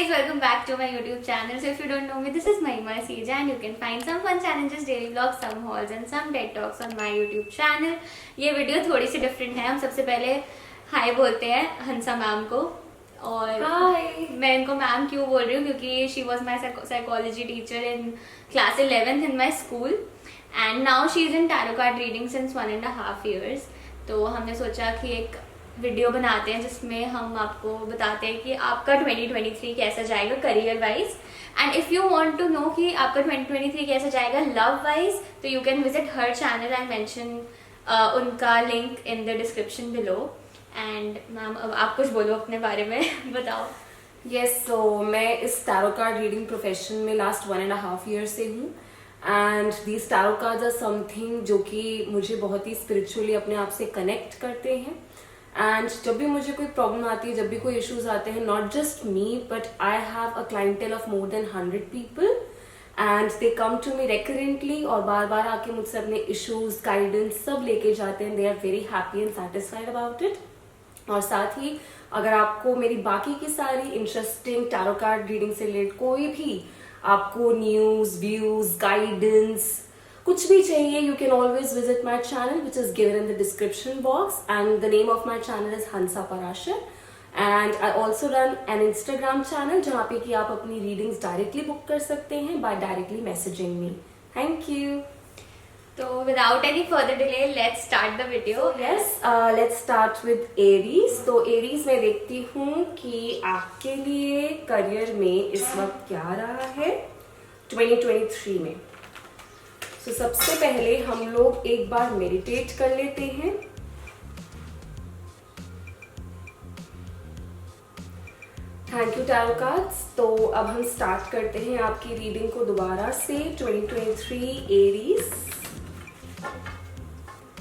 guys, welcome back to my YouTube channel. So if you don't know me, this is Mahima Seja and you can find some fun challenges, daily vlogs, some hauls and some TED Talks on my YouTube channel. ये video थोड़ी सी different है. हम सबसे पहले हाय बोलते हैं हंसा ma'am को. और हाय. मैं इनको मैम क्यों बोल रही हूँ क्योंकि she was my psychology teacher in class 11th in my school and now she is in tarot card reading since 1.5 years. तो हमने सोचा कि एक वीडियो बनाते हैं जिसमें हम आपको बताते हैं कि आपका 2023 कैसा जाएगा career wise. And if you want to know कि आपका 2023 कैसा जाएगा लव वाइज तो you can visit her channel and mention उनका link in the description below. And ma'am अब आप कुछ बोलो अपने बारे में बताओ. यस, सो मैं इस टैरो कार्ड रीडिंग प्रोफेशन में लास्ट 1.5 ईयर से हूँ. And these tarot cards are something जो कि मुझे बहुत ही स्पिरिचुअली अपने आप से कनेक्ट करते हैं. एंड जब भी मुझे कोई प्रॉब्लम आती है, जब भी कोई इश्यूज आते हैं, not just me but I have a clientele of more than 100 people and they come to me recurrently और बार बार आके मुझसे अपने इश्यूज गाइडेंस सब लेके जाते हैं. They are very happy and satisfied about it. और साथ ही अगर आपको मेरी बाकी की सारी इंटरेस्टिंग टैरो कार्ड रीडिंग से रिलेटेड कोई भी आपको न्यूज, व्यूज, गाइडेंस कुछ भी चाहिए, you can always visit my channel which is given in the description box and the name of my channel is Hansa Parashar. And I also run an Instagram channel जहाँ पे कि आप अपनी readings directly book कर सकते हैं by directly messaging me. Thank you. तो without any further delay let's start the video. Yes, let's start with Aries. तो Aries में देखती हूँ कि आपके लिए करियर में इस वक्त क्या रहा है 2023 में. तो सबसे पहले हम लोग एक बार मेडिटेट कर लेते हैं. Thank you tarot cards. तो अब हम स्टार्ट करते हैं आपकी रीडिंग को दोबारा से 2023 एरीज.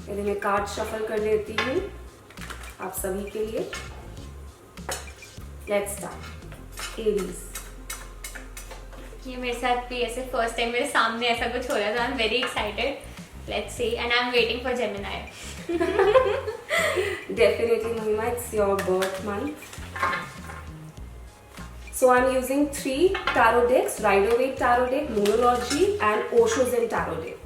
पहले मैं कार्ड शफल कर लेती हूँ आप सभी के लिए. Let's start. एरीज. ये मेरे साथ भी ऐसे फर्स्ट टाइम मेरे सामने ऐसा कुछ हो रहा था. I am very excited. Let's see and I am waiting for Gemini. Definitely Mahima, it's your birth month. So I'm using 3 tarot decks: Rider-Waite tarot deck, Numerology and Osho Zen tarot deck.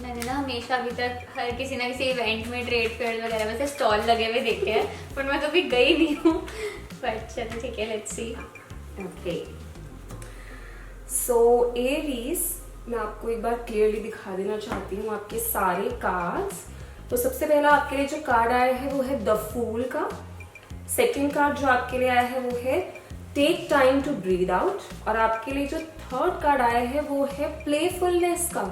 मैंने ना हमेशा अभी तक हर किसी ना किसी event में trade fair वगैरह में से स्टॉल लगे हुए देखे हैं पर मैं कभी गई नहीं हूँ. बट चलो ठीक है, let's see. Okay, so Aries मैं आपको एक बार क्लियरली दिखा देना चाहती हूँ आपके सारे कार्ड्स. तो सबसे पहला आपके लिए जो कार्ड आया है वो है द फूल का. सेकंड कार्ड जो आपके लिए आया है वो है take time to breathe out. और आपके लिए जो थर्ड कार्ड आया है वो है प्लेफुलनेस का.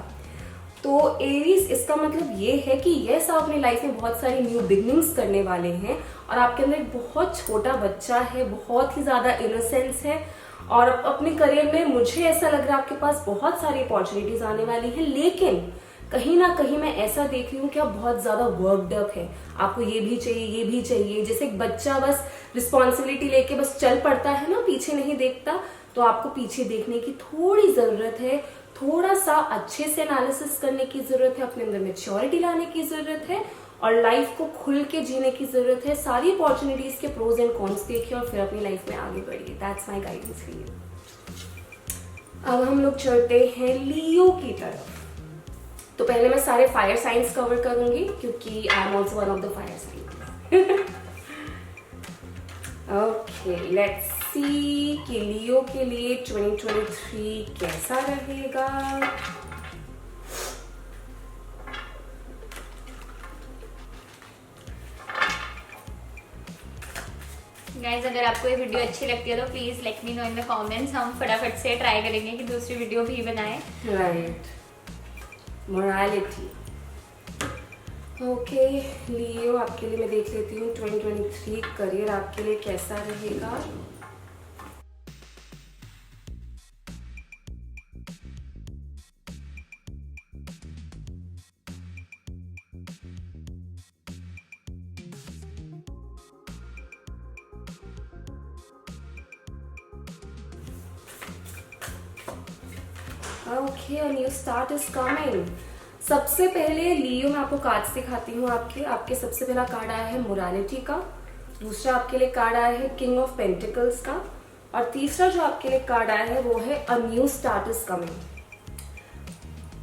तो एरीज इसका मतलब ये है कि यस आप अपनी लाइफ में बहुत सारी न्यू बिगनिंग्स करने वाले हैं और आपके अंदर एक बहुत छोटा बच्चा है, बहुत ही ज्यादा इनोसेंस है. और अपने करियर में मुझे ऐसा लग रहा है आपके पास बहुत सारी अपॉर्चुनिटीज आने वाली है. लेकिन कहीं ना कहीं मैं ऐसा देख रही हूँ कि आप बहुत ज्यादा वर्कड अप है. आपको ये भी चाहिए, ये भी चाहिए. जैसे एक बच्चा बस रिस्पॉन्सिबिलिटी लेके बस चल पड़ता है ना, पीछे नहीं देखता. तो आपको पीछे देखने की थोड़ी जरूरत है. थोड़ा सा अच्छे से एनालिसिस करने की जरूरत है. अपने अंदर मैच्योरिटी लाने की जरूरत है और लाइफ को खुल के जीने की जरूरत है. सारी अपॉर्चुनिटीज के प्रोज एंड कॉन्स देखिए और फिर अपनी लाइफ में आगे बढ़िए. That's my guidance for you. अब हम लोग चलते हैं लियो की तरफ. तो पहले मैं सारे फायर साइंस कवर करूंगी क्योंकि I am also one of the fire science. Okay, let's see कि लियो के लिए 2023 कैसा रहेगा. गाइज अगर आपको ये वीडियो अच्छी लगती है तो please let me know in the comments. हम फटाफट से ट्राई करेंगे कि दूसरी वीडियो भी बनाए. Right, morality. ओके लियो, आपके लिए मैं देख लेती हूँ 2023 करियर आपके लिए कैसा रहेगा. Okay, a new start is coming. सबसे पहले लियो मैं आपको कार्ड्स दिखाती हूँ। आपके सबसे पहला कार्ड आया है मोरालिटी का, दूसरा आपके लिए कार्ड आया है किंग ऑफ पेंटिकल्स का, और तीसरा जो आपके लिए कार्ड आया है वो है a new start is coming.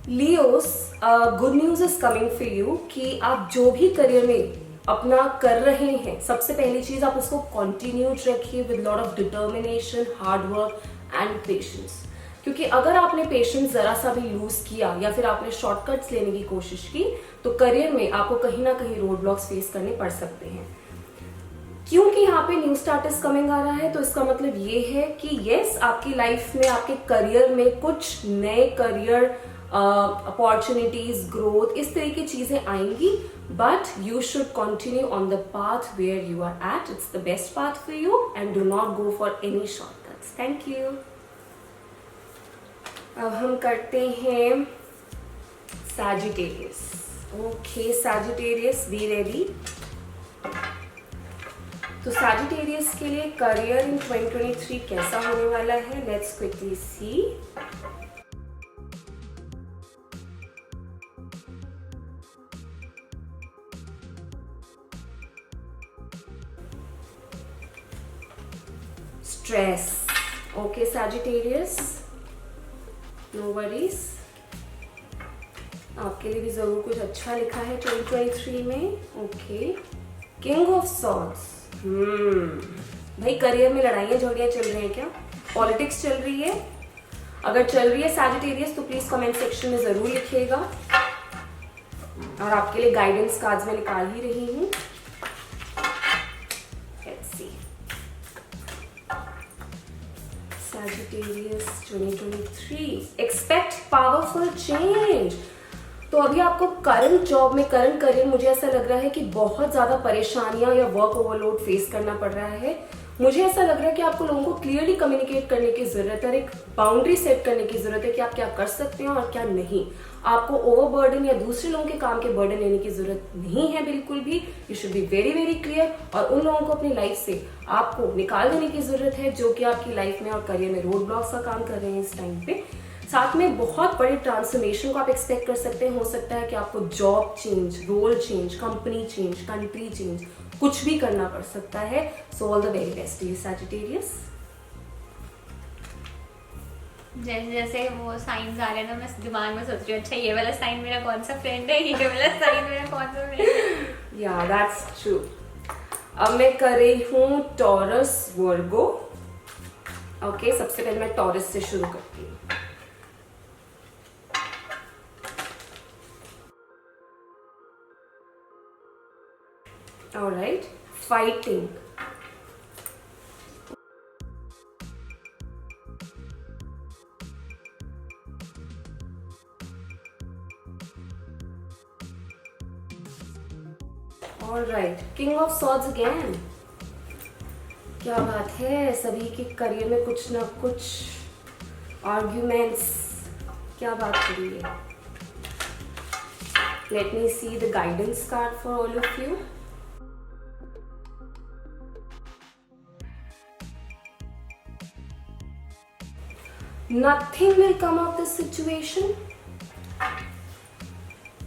Leos, good news is coming for you कि आप जो भी करियर में अपना कर रहे हैं, सबसे पहली चीज आप उसको कंटिन्यूड रखिए with lot of determination, hard work and patience. क्योंकि अगर आपने पेशेंस जरा सा भी लूज किया या फिर आपने शॉर्टकट्स लेने की कोशिश की तो करियर में आपको कहीं ना कहीं रोड ब्लॉक्स फेस करने पड़ सकते हैं। क्योंकि यहाँ पे न्यू स्टार्ट इज कमिंग आ रहा है तो इसका मतलब ये है कि यस, आपकी लाइफ में, आपके करियर में कुछ नए करियर अपॉर्चुनिटीज, ग्रोथ, इस तरह की चीजें आएंगी, but you should continue on the path where you are at. It's the best path for you and do not go for any shortcuts. Thank you. अब हम करते हैं Sagittarius. Okay Sagittarius, be ready. तो Sagittarius के लिए career in 2023 कैसा होने वाला है, let's quickly see. Stress, okay Sagittarius, no worries, आपके लिए भी जरूर कुछ अच्छा लिखा है 2023 में। Okay, king of swords. भाई करियर में लड़ाइयाँ झगड़ियाँ चल रही हैं क्या, पॉलिटिक्स चल रही है? अगर चल रही है सैजिटेरियस तो प्लीज कमेंट सेक्शन में जरूर लिखिएगा। और आपके लिए गाइडेंस कार्ड्स में निकाल ही रही हूँ। Sagittarius 2023, expect powerful change। तो अभी आपको करंट जॉब में, करंट करियर, मुझे ऐसा लग रहा है कि बहुत ज्यादा परेशानियां या वर्क ओवरलोड फेस करना पड़ रहा है। मुझे ऐसा लग रहा है कि आपको लोगों को क्लियरली कम्युनिकेट करने की जरूरत है और एक बाउंड्री सेट करने की जरूरत है कि आप क्या कर सकते हैं और क्या नहीं। आपको ओवरबर्डन या दूसरे लोगों के काम के बर्डन लेने की जरूरत नहीं है बिल्कुल भी। You should be very very clear और उन लोगों को अपनी लाइफ से आपको निकाल देने की जरूरत है जो कि आपकी लाइफ में और करियर में रोड ब्लॉक्स का काम कर रहे हैं इस टाइम पे। साथ में बहुत बड़े ट्रांसफॉर्मेशन को आप एक्सपेक्ट कर सकते हैं। हो सकता है कि आपको job change, role change, company change, country change, कुछ भी करना पड़ सकता है। So all the very best to you Sagittarius. जैसे जैसे वो साइंस आ रहे हैं ना, मैं दिमाग में सोच रही हूँ अच्छा ये वाला साइन मेरा कौन सा फ्रेंड है, ये वाला साइन मेरा कौन सा फ्रेंड है। या दैट्स ट्रू। अब मैं कर रही हूँ टॉरस वर्गो। ओके, सबसे पहले मैं टॉरस से शुरू करती हूँ। Alright, fighting. Alright, king of swords again. क्या बात है, सभी के करियर में कुछ ना कुछ आर्ग्यूमेंट्स। क्या बात करी है। Let me see the guidance card for all of you. Nothing will come of this situation.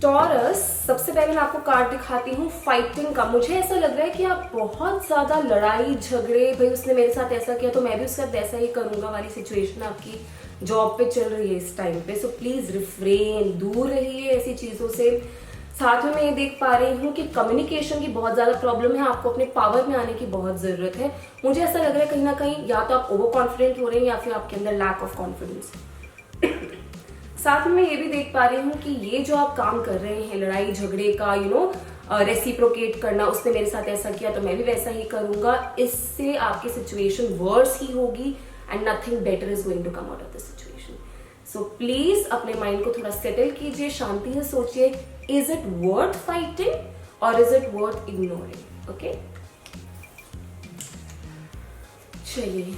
Taurus, सबसे पहले मैं आपको कार्ड दिखाती हूँ फाइटिंग का। मुझे ऐसा लग रहा है कि आप बहुत ज्यादा लड़ाई झगड़े, भाई उसने मेरे साथ ऐसा किया तो मैं भी उसके साथ ऐसा ही करूंगा वाली सिचुएशन आपकी जॉब पे चल रही है इस टाइम पे। सो प्लीज रिफ्रेन, दूर रहिए ऐसी चीजों से। साथ में मैं ये देख पा रही हूँ कि कम्युनिकेशन की बहुत ज्यादा प्रॉब्लम है, आपको अपने पावर में आने की बहुत जरूरत है। मुझे ऐसा लग रहा है कहीं ना कहीं या तो आप ओवर कॉन्फिडेंट हो रहे हैं या फिर आपके अंदर लैक ऑफ कॉन्फिडेंस। साथ में मैं ये भी देख पा रही हूँ कि ये जो आप काम कर रहे हैं लड़ाई झगड़े का, रेसिप्रोकेट करना, उसने मेरे साथ ऐसा किया तो मैं भी वैसा ही करूंगा, इससे आपकी सिचुएशन वर्स ही होगी and nothing better is going to come out of the situation. So please अपने माइंड को थोड़ा सेटल कीजिए, शांति से सोचिए, इज इट वर्थ फाइटिंग और is it worth ignoring. Okay, चलिए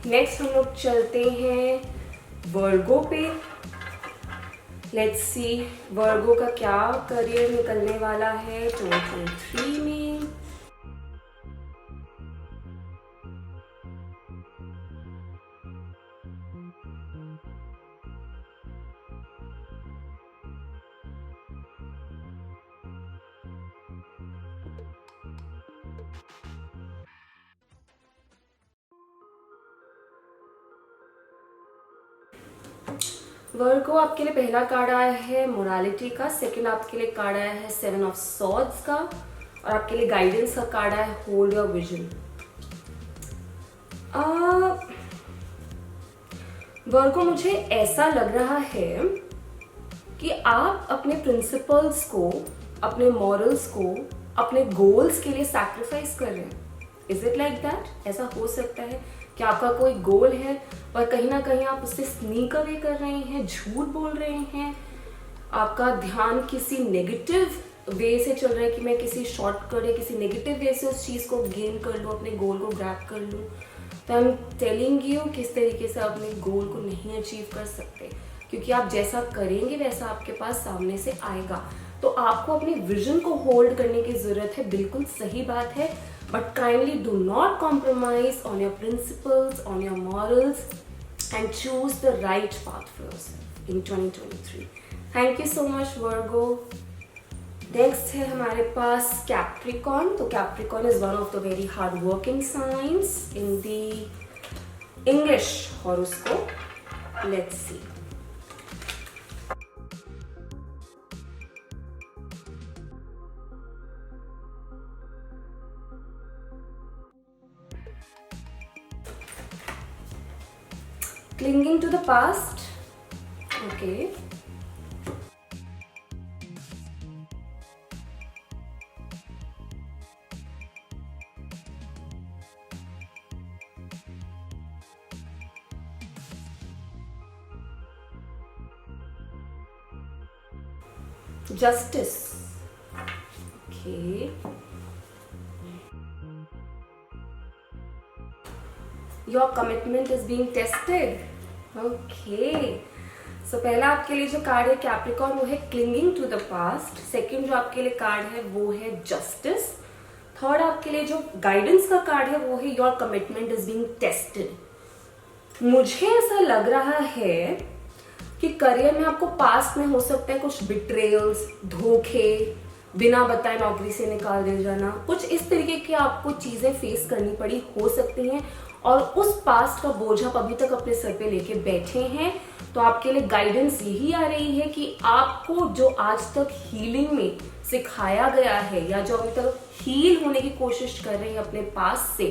नेक्स्ट हम लोग चलते हैं वर्गो पे। लेट्स सी वर्गो का क्या करियर निकलने वाला है 2023 में। वर्गो, आपके लिए पहला कार्ड आया है मोरालिटी का, सेकंड आपके लिए कार्ड आया है 7 ऑफ सॉर्ड्स का, और आपके लिए गाइडेंस का कार्ड आया है होल्ड योर विजन। वर्गो, मुझे ऐसा लग रहा है कि आप अपने प्रिंसिपल्स को, अपने मॉरल्स को, अपने गोल्स के लिए सैक्रिफाइस कर रहे हैं। Is it like that? ऐसा हो सकता है कि आपका कोई गोल है और कहीं ना कहीं आप उससे स्नीक अवे कर रहे हैं, झूठ बोल रहे हैं, आपका ध्यान किसी नेगेटिव वे से चल रहा है कि मैं किसी शॉर्टकट या किसी नेगेटिव वे से उस चीज़ को गेन कर लूँ, अपने गोल को ग्रैब कर लूँ। तो आई एम टेलिंग यू किस तरीके से आप अपने गोल को नहीं अचीव कर सकते, क्योंकि आप जैसा करेंगे वैसा आपके पास सामने से आएगा। तो आपको अपने विजन को होल्ड करने की जरूरत है, बिल्कुल सही बात है, but kindly do not compromise on your principles, on your morals, and choose the right path for yourself in 2023। Thank you so much Virgo. Next है हमारे पास कैप्रिकॉर्न। तो Capricorn is one of the very hard working science in the English horoscope. Let's see. Clinging to the past. Okay. Justice. Okay. Your commitment is being tested. Okay. So पहला आपके लिए जो card है Capricorn वो है clinging to the past. Second जो आपके लिए कार्ड है वो है जस्टिस। थर्ड आपके लिए जो गाइडेंस का कार्ड है वो है your commitment is being tested. मुझे ऐसा लग रहा है कि करियर में आपको पास्ट में हो सकता है कुछ बिट्रेयल्स, धोखे, बिना बताए नौकरी से निकाल दिया जाना, कुछ इस तरीके की आपको चीजें फेस करनी पड़ी हो सकती हैं, और उस पास्ट का बोझ आप अभी तक अपने सर पे लेके बैठे हैं। तो आपके लिए गाइडेंस यही आ रही है कि आपको जो आज तक हीलिंग में सिखाया गया है या जो अभी तक हील होने की कोशिश कर रहे हैं अपने पास्ट से,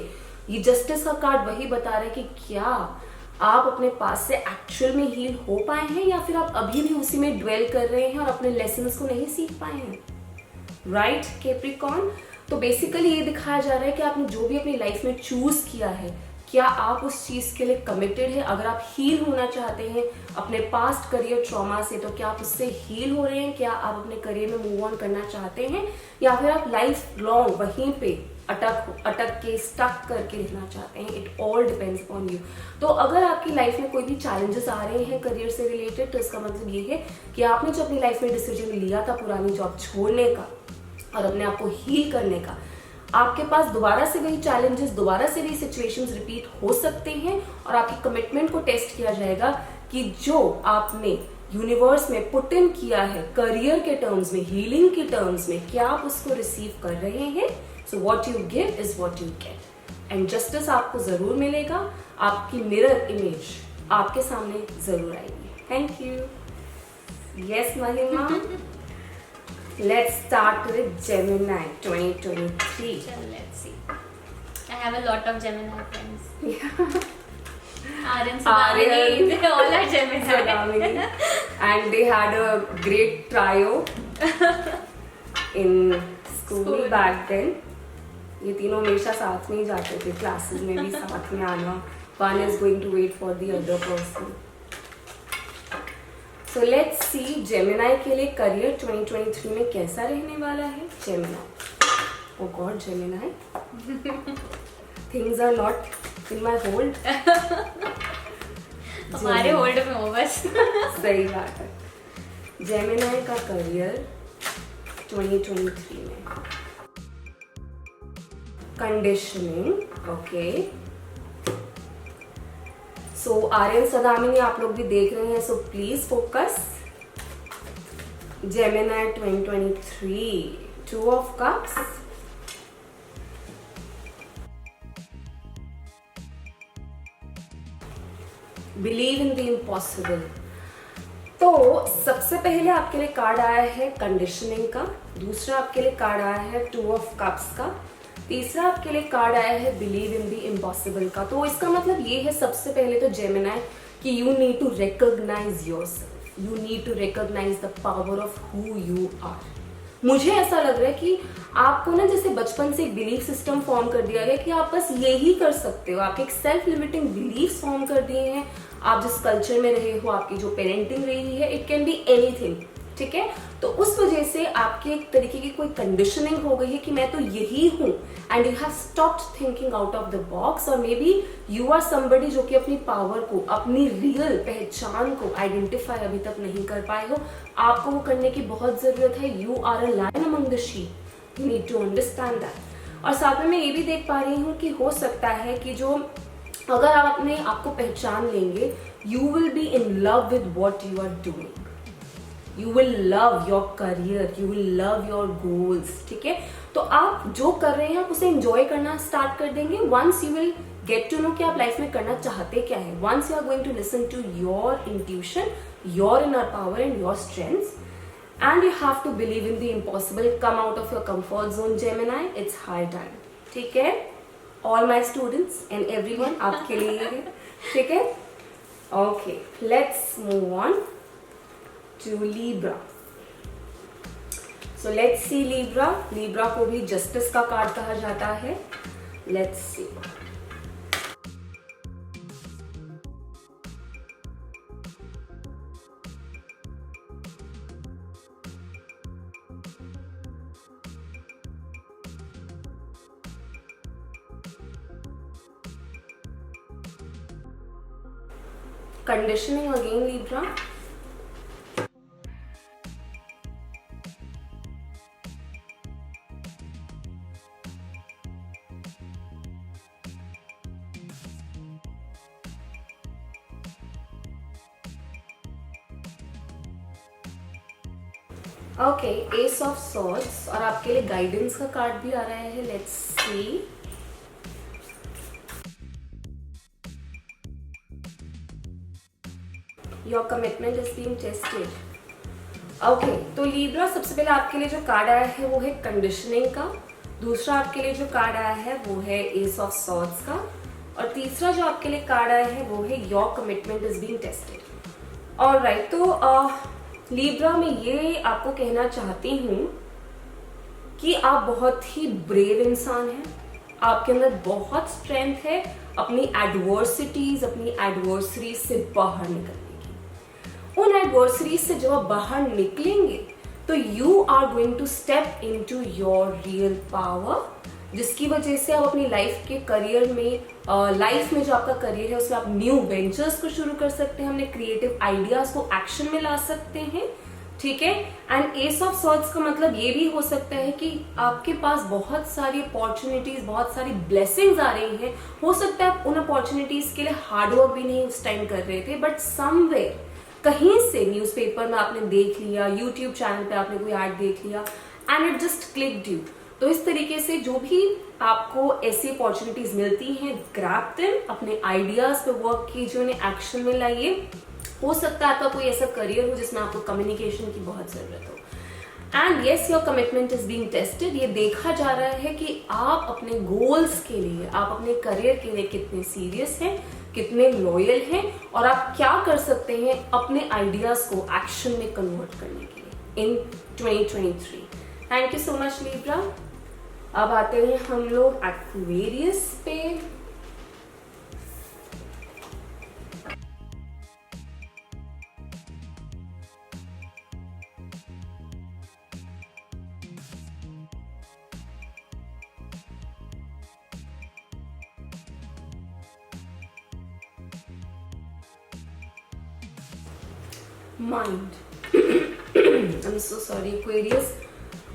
ये जस्टिस का कार्ड वही बता रहा है कि क्या आप अपने पास्ट से एक्चुअल में हील हो पाए हैं या फिर आप अभी भी उसी में ड्वेल कर रहे हैं और अपने लेसन्स को नहीं सीख पाए हैं। Right Capricorn? तो बेसिकली ये दिखाया जा रहा है कि आपने जो भी अपनी लाइफ में चूज किया है, क्या आप उस चीज के लिए कमिटेड है। अगर आप हील होना चाहते हैं अपने पास्ट करियर ट्रॉमा से, तो क्या आप उससे हील हो रहे हैं? क्या आप अपने करियर में मूव ऑन करना चाहते हैं, या फिर आप लाइफ लॉन्ग वहीं पे अटक के स्टक करके रहना चाहते हैं? It all depends upon you. तो अगर आपकी लाइफ में कोई भी चैलेंजेस आ रहे हैं करियर से रिलेटेड, तो इसका मतलब ये है कि आपने जो अपनी लाइफ में डिसीजन लिया था पुरानी जॉब छोड़ने का और अपने आप को हील करने का, आपके पास दोबारा से वही चैलेंजेस, दोबारा से वही सिचुएशंस रिपीट हो सकते हैं, और आपकी कमिटमेंट को टेस्ट किया जाएगा कि जो आपने यूनिवर्स में पुट इन किया है करियर के टर्म्स में, हीलिंग के टर्म्स में, क्या आप उसको रिसीव कर रहे हैं। So what you give is what you get, and justice आपको जरूर मिलेगा। आपकी मिरर इमेज आपके सामने जरूर आएगी। Thank you. यस महिमा। Let's start with Gemini 2023. Let's see. I have a lot of Gemini friends. Yeah. Aryan, Sudhamini, they all are Gemini. Sudhamini. And they had a great trio in school back then. ये तीनों हमेशा साथ में ही जाते थे, classes में भी साथ में आना। One is going to wait for the other person. So let's see Gemini के लिए करियर 2023 में कैसा रहने वाला है। Gemini. Oh God, Gemini. Things are not in my hold. हमारे होल्ड में हो बस। सही बात है। Gemini का करियर 2023 में कंडीशनिंग। ओके, सो आर्यन सदामिनी आप लोग भी देख रहे हैं, so please focus. Gemini 2023, 2 of Cups, believe in the impossible. तो सबसे पहले आपके लिए कार्ड आया है कंडीशनिंग का, दूसरा आपके लिए कार्ड आया है 2 ऑफ कप्स का, तीसरा आपके लिए कार्ड आया है बिलीव इन द इम्पॉसिबल का। तो इसका मतलब ये है सबसे पहले तो जेमिनी कि you need to recognise yourself, you need to recognise the power of who you are. मुझे ऐसा लग रहा है कि आपको ना जैसे बचपन से एक बिलीफ सिस्टम फॉर्म कर दिया गया कि आप बस यही कर सकते हो, आप एक सेल्फ लिमिटिंग बिलीफ फॉर्म कर दिए हैं। आप जिस कल्चर में रहे हो, आपकी जो पेरेंटिंग रही है, इट कैन बी एनीथिंग, ठीक है। तो उस वजह से आपके एक तरीके की कोई कंडीशनिंग हो गई है कि मैं तो यही हूं, and you have stopped thinking out of the box. और maybe you are somebody जो कि अपनी पावर को, अपनी रियल पहचान को आइडेंटिफाई अभी तक नहीं कर पाए हो। आपको वो करने की बहुत जरूरत है। You are a lion among the sheep, you need to understand that. और साथ में मैं ये भी देख पा रही हूँ कि हो सकता है कि जो अगर आप अपने आप को पहचान लेंगे, you will be in love with what you are doing, you will love your career, you will love your goals, ठीक है। तो आप जो कर रहे हैं आप उसे एंजॉय करना स्टार्ट कर देंगे। Once you will get to know कि आप लाइफ में करना चाहते क्या है, once you are going to listen to your intuition, your inner power and your strengths, and you have to believe in the impossible, come out of your comfort zone Gemini, it's high time, ठीक है। All my students and everyone आपके लिए है, ठीक है। Okay, let's move on to Libra. So let's see Libra. Libra को भी justice का कार्ड कहा जाता है। Let's see. Conditioning again, Libra. Okay, S of swords, और आपके लिए गाइडेंस का कार्ड भी आ रहा है। Let's see. Your commitment is being tested. Okay, तो लीब्रा सबसे पहले आपके लिए जो कार्ड आया है वो है कंडीशनिंग का, दूसरा आपके लिए जो कार्ड आया है वो है एस ऑफ सॉर्ड्स का, और तीसरा जो आपके लिए कार्ड आया है वो है your commitment is being tested. Alright, तो लीब्रा में ये आपको कहना चाहती हूँ कि आप बहुत ही ब्रेव इंसान हैं, आपके अंदर बहुत स्ट्रेंथ है अपनी एडवर्सिटीज, अपनी एडवर्सरीज से बाहर निकलने की। उन एडवर्सरीज से जब आप बाहर निकलेंगे तो you are going to step into your real power, जिसकी वजह से आप अपनी लाइफ के करियर में, लाइफ में जो आपका करियर है उसमें आप न्यू वेंचर्स को शुरू कर सकते हैं, अपने क्रिएटिव आइडियाज को एक्शन में ला सकते हैं, ठीक है। एंड एस ऑफ सॉर्ड्स का मतलब ये भी हो सकता है कि आपके पास बहुत सारी अपॉर्चुनिटीज, बहुत सारी ब्लेसिंग्स आ रही हैं। हो सकता है आप उन अपॉर्चुनिटीज के लिए हार्डवर्क भी नहीं उस टाइम कर रहे थे, बट समवेयर कहीं से न्यूज़पेपर में आपने देख लिया, यूट्यूब चैनल पे आपने कोई ऐड देख लिया, and it just clicked you. तो इस तरीके से जो भी आपको ऐसी अपॉर्चुनिटीज मिलती हैं, ग्रैब देम, अपने आइडियाज पे वर्क कीजिए, उन्हें एक्शन में लाइए। हो सकता है आपका कोई ऐसा करियर हो जिसमें आपको कम्युनिकेशन की बहुत जरूरत हो, and yes your commitment is being tested. ये देखा जा रहा है कि आप अपने गोल्स के लिए, आप अपने करियर के लिए कितने सीरियस हैं, कितने लॉयल हैं, और आप क्या कर सकते हैं अपने आइडियाज को एक्शन में कन्वर्ट करने के लिए इन 2023। Thank you so much Libra. अब आते हैं हम लोग एक्वेरियस पे। Mind, I am so sorry Aquarius,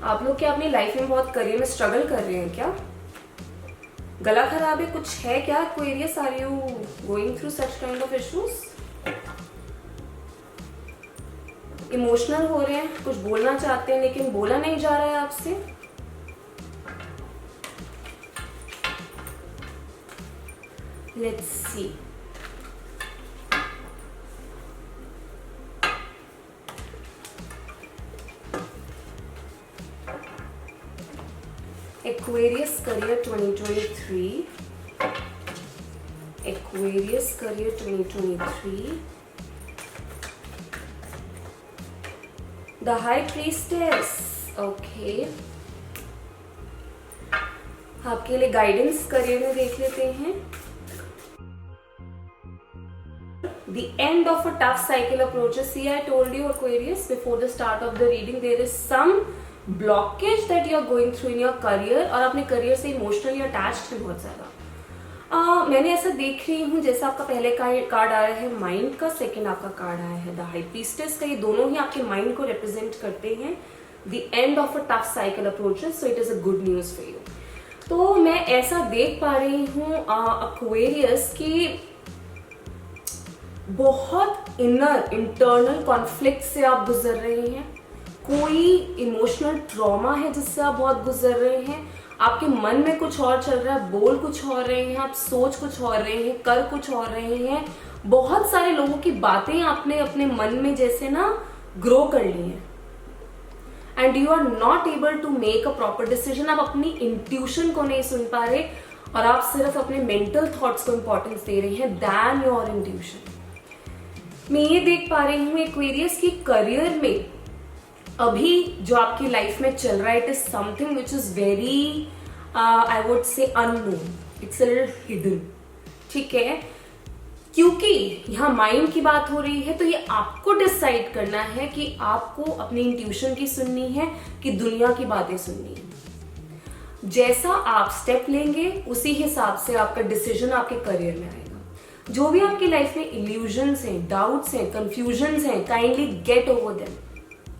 आप लोग क्या अपनी लाइफ में बहुत करियर में स्ट्रगल कर रहे हैं क्या? गला खराब है, कुछ है क्या Aquarius? Are you going through such kind of issues? Emotional हो रहे हैं, कुछ बोलना चाहते हैं लेकिन बोला नहीं जा रहा है आपसे। Let's see. Aquarius career 2023. Aquarius career 2023. The High Priestess. Okay. आपके लिए गाइडेंस करियर में देख लेते हैं. The end of a tough cycle approaches. See, I told you, Aquarius, before the start of the reading, there is some blockage that you are going through in your career, और अपने career से emotionally attached है बहुत ज्यादा. मैंने ऐसा देख रही हूँ, जैसा आपका पहले कार्ड आया है माइंड का, सेकंड आपका कार्ड आया है द हाई प्रीस्टेस का. ये दोनों ही आपके माइंड को रिप्रेजेंट करते हैं. The end of a tough cycle approaches, so it is a good news for you. तो मैं ऐसा देख पा रही हूँ एक्वेरियस की बहुत इनर इंटरनल कॉन्फ्लिक्ट से आप गुजर रहे हैं. कोई इमोशनल ट्रॉमा है जिससे आप बहुत गुजर रहे हैं. आपके मन में कुछ और चल रहा है, बोल कुछ और रहे हैं, आप सोच कुछ और रहे हैं, कर कुछ और रहे हैं. बहुत सारे लोगों की बातें आपने अपने मन में जैसे ना ग्रो कर ली हैं, and you are not able to make a proper decision. आप अपनी इंट्यूशन को नहीं सुन पा रहे और आप सिर्फ अपने मेंटल थॉट्स को इंपॉर्टेंस दे रहे हैं दैन योर इंट्यूशन. मैं ये देख पा रही हूँ एक्वेरियस की करियर में अभी जो आपकी लाइफ में चल रहा है, it is something which is very I would say unknown. It's a little hidden. ठीक है, क्योंकि यहाँ माइंड की बात हो रही है, तो ये आपको डिसाइड करना है कि आपको अपनी इंट्यूशन की सुननी है कि दुनिया की बातें सुननी है. जैसा आप स्टेप लेंगे उसी हिसाब से आपका डिसीजन आपके करियर में आएगा. जो भी आपकी लाइफ में इल्यूजन्स हैं, डाउट्स हैं, कंफ्यूजन्स हैं, काइंडली गेट ओवर देम.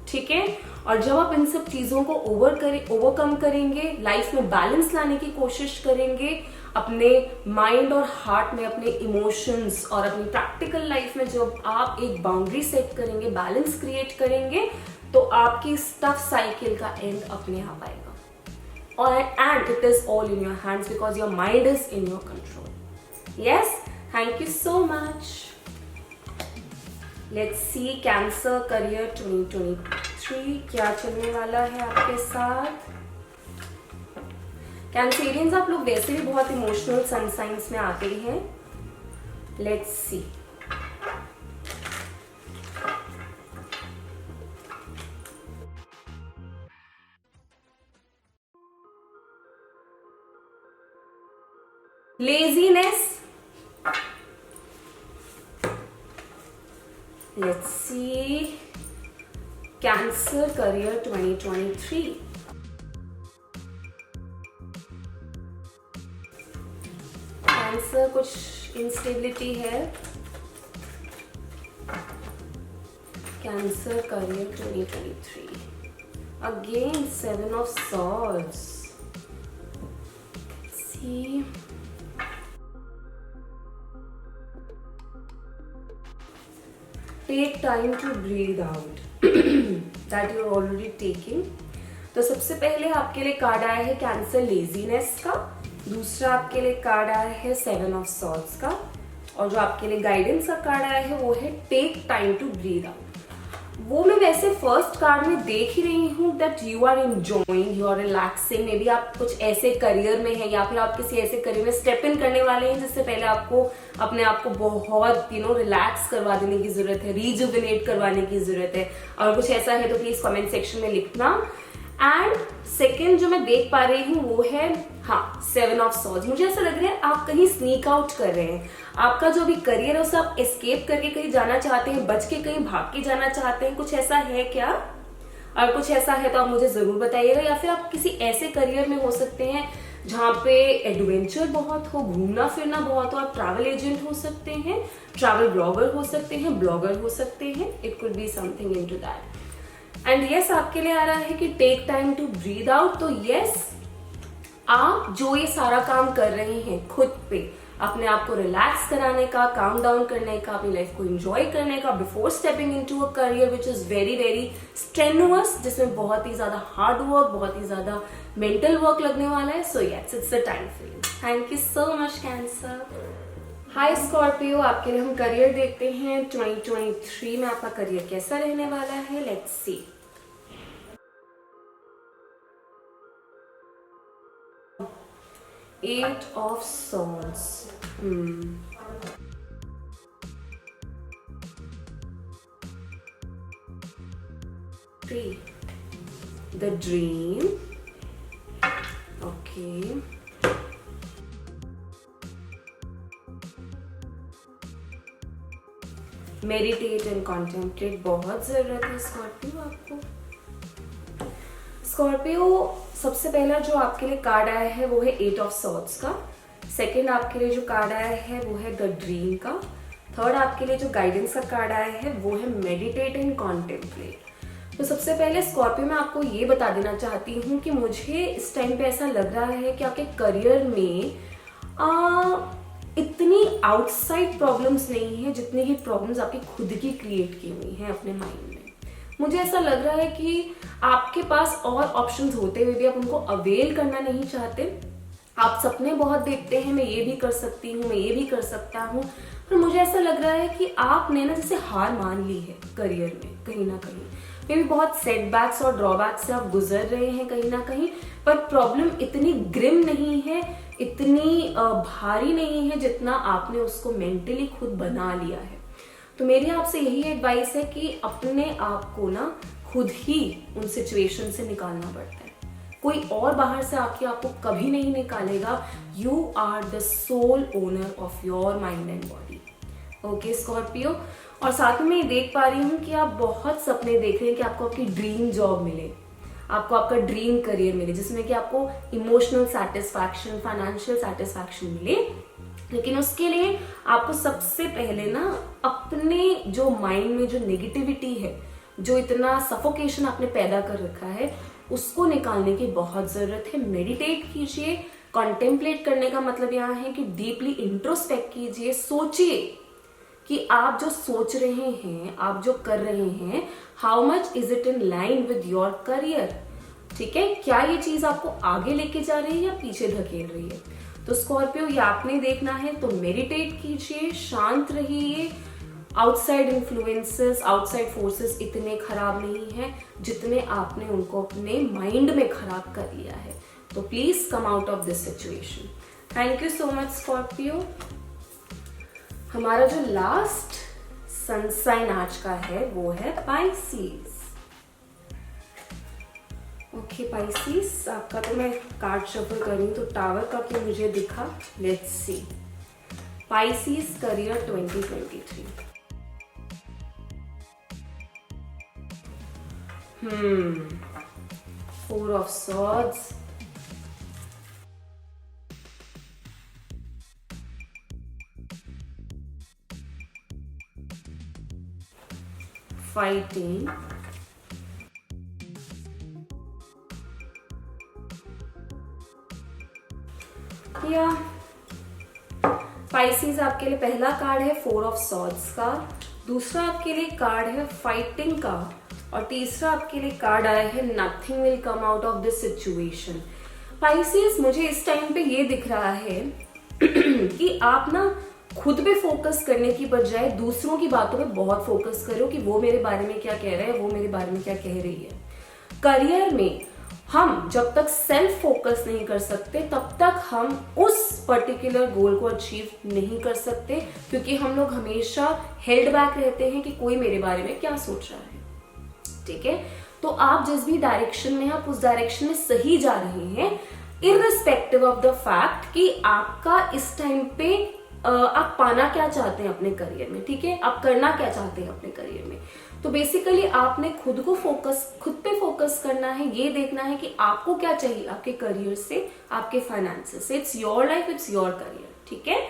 ठीक है, और जब आप इन सब चीजों को ओवरकम करेंगे, लाइफ में बैलेंस लाने की कोशिश करेंगे, अपने माइंड और हार्ट में अपने इमोशंस और अपनी प्रैक्टिकल लाइफ में जब आप एक बाउंड्री सेट करेंगे, बैलेंस क्रिएट करेंगे, तो आपकी टफ साइकिल का एंड अपने आप आएगा. और and it is all in your hands because your mind is in your control. Yes, thank you so much. Let's see cancer career 2023 क्या चलने वाला है आपके साथ. कैंसेरियंस, आप लोग वैसे भी बहुत इमोशनल सन साइंस में आते हैं. Let's see. Laziness. Let's see Cancer career 2023. Cancer कुछ instability है. Cancer career 2023. Again 7 of Swords. Let's see. Take time to breathe out. That you're already taking. तो सबसे पहले आपके लिए कार्ड आया है कैंसर लेजीनेस का. दूसरा आपके लिए कार्ड आया है 7 ऑफ सॉर्ड्स का. और जो आपके लिए गाइडेंस का कार्ड आया है वो है take time to breathe out. वो मैं वैसे फर्स्ट कार्ड में देख ही रही हूँ that you are enjoying, you are relaxing. Maybe आप कुछ ऐसे करियर में हैं या फिर आप किसी ऐसे करियर में स्टेप इन करने वाले हैं जिससे पहले आपको अपने आप को बहुत रिलैक्स करवा देने की जरूरत है, रिजुविनेट करवाने की जरूरत है. और कुछ ऐसा है तो प्लीज कमेंट सेक्शन में लिखना. एंड सेकेंड जो मैं देख पा रही हूँ वो है 7 ऑफ सॉर्ड्स. मुझे ऐसा लग रहा है आप कहीं स्नीक आउट कर रहे हैं. आपका जो भी करियर है उसे आप एस्केप करके कहीं जाना चाहते हैं, बच के कहीं भाग के जाना चाहते हैं. कुछ ऐसा है क्या? और कुछ ऐसा है तो आप मुझे जरूर बताइएगा. या फिर आप किसी ऐसे करियर में हो सकते हैं जहाँ पे एडवेंचर बहुत हो, घूमना फिरना बहुत हो. आप ट्रैवल एजेंट हो सकते हैं, ट्रैवल ब्लॉगर हो सकते हैं, ब्लॉगर हो सकते हैं. It could be something into that. And yes, आपके लिए आ रहा है कि take time to breathe out. तो यस, आप जो ये सारा काम कर रहे हैं खुद पे, अपने आप को रिलैक्स कराने का, काम डाउन करने का, अपनी लाइफ को एंजॉय करने का, before stepping into a career which is very very strenuous, जिसमें बहुत ही ज्यादा हार्ड वर्क, बहुत ही ज्यादा मेंटल वर्क लगने वाला है. So yes, it's the time for you. Thank you so much cancer. Hi Scorpio, आपके लिए हम करियर देखते हैं 2023 में आपका करियर कैसा रहने वाला है. Let's see. 8 of Swords. Three. The Dream. Okay. Meditate and contemplate बहुत ज़रूरत है स्कॉर्पियो आपको। स्कॉर्पियो, सबसे पहला जो आपके लिए कार्ड आया है वो है 8 ऑफ सॉर्ड्स का। सेकंड आपके लिए जो कार्ड आया है वो है द ड्रीम का। थर्ड आपके लिए जो गाइडेंस का कार्ड आया है वो है मेडिटेट एंड कॉन्टेम्पलेट। तो सबसे पहले स्कॉर्पियो में आपको ये बता देना चाहती हूँ कि मुझे इस टाइम पे ऐसा लग रहा है कि आपके करियर में इतनी आउटसाइड प्रॉब्लम्स नहीं है जितनी ही प्रॉब्लम्स आपकी खुद की क्रिएट की हुई हैं अपने माइंड में। मुझे ऐसा लग रहा है कि आपके पास और ऑप्शंस होते हुए भी आप उनको अवेल करना नहीं चाहते। आप सपने बहुत देखते हैं, मैं ये भी कर सकती हूँ, मैं ये भी कर सकता हूँ, पर मुझे ऐसा लग रहा है कि आपने ना जैसे हार मान ली है करियर में कहीं ना कहीं। मे भी बहुत सेटबैक्स और ड्रॉबैक्स से आप गुजर रहे हैं कहीं ना कहीं, पर प्रॉब्लम इतनी ग्रिम नहीं है, इतनी भारी नहीं है जितना आपने उसको मेंटली खुद बना लिया है। तो मेरी आपसे यही एडवाइस है कि अपने आप को ना खुद ही उन सिचुएशन से निकालना पड़ता है। कोई और बाहर से आके आपको कभी नहीं निकालेगा। You are the sole owner of your mind and body. Okay Scorpio, और साथ में मैं देख पा रही हूँ कि आप बहुत सपने देख रहे हैं कि आपको आपकी ड्रीम जॉब मिले, आपको आपका ड्रीम करियर मिले, जिसमें कि आपको इमोशनल सेटिस्फैक्शन, फाइनेंशियल सेटिस्फैक्शन मिले। लेकिन उसके लिए आपको सबसे पहले ना अपने जो माइंड में जो नेगेटिविटी है, जो इतना सफोकेशन आपने पैदा कर रखा है, उसको निकालने की बहुत जरूरत है। मेडिटेट कीजिए। कॉन्टेम्पलेट करने का मतलब यहाँ है कि डीपली इंट्रोस्पेक्ट कीजिए, सोचिए कि आप जो सोच रहे हैं, आप जो कर रहे हैं, how much is it in line with your career. ठीक है, क्या ये चीज आपको आगे लेके जा रही है या पीछे धकेल रही है। तो स्कॉर्पियो, ये आपने देखना है तो मेडिटेट कीजिए, शांत रहिए। आउटसाइड इन्फ्लुएंसेस, आउटसाइड फोर्सेस इतने खराब नहीं है जितने आपने उनको अपने माइंड में खराब कर लिया है। तो please come out of this situation. Thank you so much Scorpio. हमारा जो लास्ट सन साइन आज का है वो है पाइसेस। ओके पाइसेस, आपका तो मैं कार्ड शफल कर रही हूँ, तो टावर का क्या मुझे दिखा, let's see. Pisces career 2023। 4 of swords, fighting, या पाइसेस आपके लिए पहला कार्ड है 4 ऑफ सॉर्ड्स का, दूसरा आपके लिए कार्ड है फाइटिंग का, और तीसरा आपके लिए कार्ड आया है nothing will come out of this situation. Pisces, मुझे इस टाइम पे ये दिख रहा है कि आप ना खुद पे फोकस करने की बजाय दूसरों की बातों पे बहुत फोकस करो कि वो मेरे बारे में क्या कह रहा है, वो मेरे बारे में क्या कह रही है। करियर में हम जब तक सेल्फ फोकस नहीं कर सकते तब तक हम उस पर्टिकुलर गोल को अचीव नहीं कर सकते, क्योंकि हम लोग हमेशा हेल्ड बैक रहते हैं कि कोई मेरे बारे में क्या सोच रहा है। ठीक है, तो आप जिस भी डायरेक्शन में, आप उस डायरेक्शन में सही जा रहे हैं, इररिस्पेक्टिव ऑफ द फैक्ट कि आपका इस टाइम पे आप पाना क्या चाहते हैं अपने करियर में। ठीक है, आप करना क्या चाहते हैं अपने करियर में। तो बेसिकली आपने खुद पे फोकस करना है, ये देखना है कि आपको क्या चाहिए आपके करियर से, आपके फाइनेंसेस से। It's your life, it's your career. ठीक है,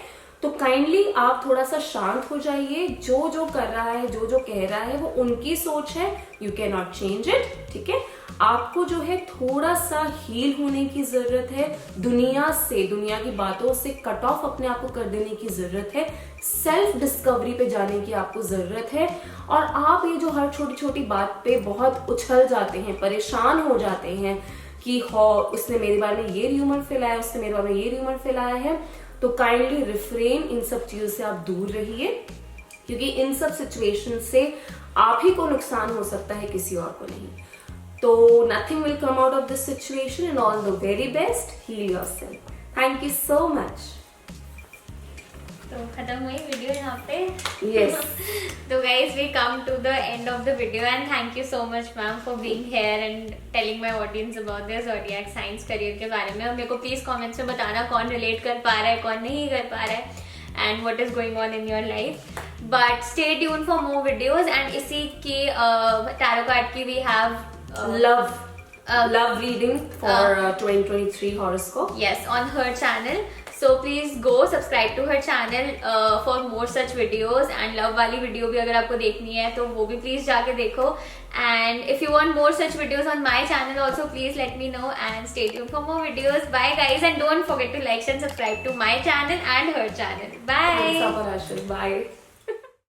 तो काइंडली आप थोड़ा सा शांत हो जाइए। जो जो कर रहा है, जो जो कह रहा है, वो उनकी सोच है, you can not change it. ठीक है, आपको जो है थोड़ा सा हील होने की जरूरत है, दुनिया से, दुनिया की बातों से कट ऑफ अपने आप को कर देने की जरूरत है, सेल्फ डिस्कवरी पे जाने की आपको जरूरत है। और आप ये जो हर छोटी छोटी बात पे बहुत उछल जाते हैं, परेशान हो जाते हैं कि उसने मेरे बारे में ये र्यूमर फैलाया, उसने मेरे बारे में ये र्यूमर फैलाया है, तो काइंडली रिफ्रेन, इन सब चीजों से आप दूर रहिए, क्योंकि इन सब सिचुएशन से आप ही को नुकसान हो सकता है, किसी और को नहीं। तो nothing will come out of this situation and all the very best, heal yourself. Thank you so much. तो खत्म हुई वीडियो यहाँ पे। Yes. तो guys, we come to the end of the video and thank you so much ma'am for being here and telling my audience about their zodiac signs career के बारे में। और मेरे को प्लीज कमेंट्स में बताना कौन रिलेट कर पा रहा है, कौन नहीं कर पा रहा है, and what is going on in your life. But stay tuned for more videos and इसी की tarot card की we have love reading for 2023 horoscope. Yes, on her channel. So please go subscribe to her channel for more such videos and love वाली video भी अगर आपको देखनी है तो वो भी please जाके देखो. And if you want more such videos on my channel also, please let me know and stay tuned for more videos. Bye guys, and don't forget to like and subscribe to my channel and her channel. Bye. Bye.